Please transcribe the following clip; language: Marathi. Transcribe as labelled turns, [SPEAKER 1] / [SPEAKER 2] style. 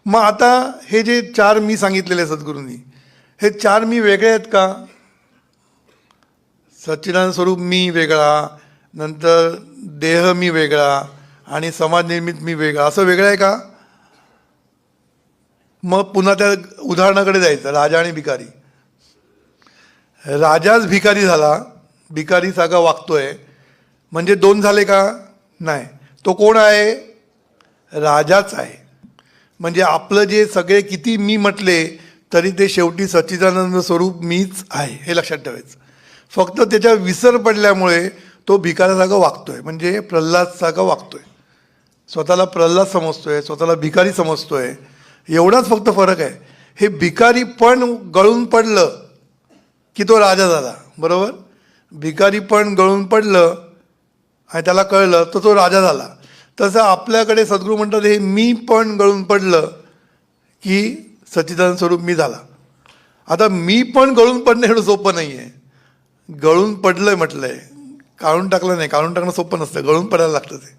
[SPEAKER 1] मग आता हे जे 4 मी सांगितलेले सद्गुरूंनी, हे 4 मी वेगळे आहेत का? सच्चिदानंद स्वरूप मी वेगळा, नंतर देह मी वेगळा आणि समाज निर्मित मी वेगळा, असं वेगळं आहे का? मग पुन्हा त्या उदाहरणाकडे जायचं, राजा आणि भिकारी. राजाच भिकारी झाला, भिकारी सारखा वागतोय, म्हणजे 2 झाले का? नाही. तो कोण आहे? राजाच आहे. म्हणजे आपलं जे सगळे किती मी म्हटले तरी ते शेवटी सच्चिदानंद स्वरूप मीच आहे, हे लक्षात ठेवायचं. फक्त त्याच्या विसर पडल्यामुळे तो भिकाऱ्यासारखा वागतोय, म्हणजे प्रल्हादसारखा वागतोय. स्वतःला प्रल्हाद समजतोय, स्वतःला भिकारी समजतोय, एवढाच फक्त फरक आहे. हे भिकारी पण गळून पडलं की तो राजा झाला, बरोबर? भिकारी पण गळून पडलं आणि त्याला कळलं तर तो राजा झाला. तसं आपल्याकडे सद्गुरू म्हणतात हे मी पण गळून पडलं की सच्चिदानंद स्वरूप मी झाला. आता मी पण गळून पडणं एवढं सोपं नाही आहे. गळून पडलंय म्हटलंय, काढून टाकलं नाही. काढून टाकणं सोपं नसतं, गळून पडायला लागतं ते.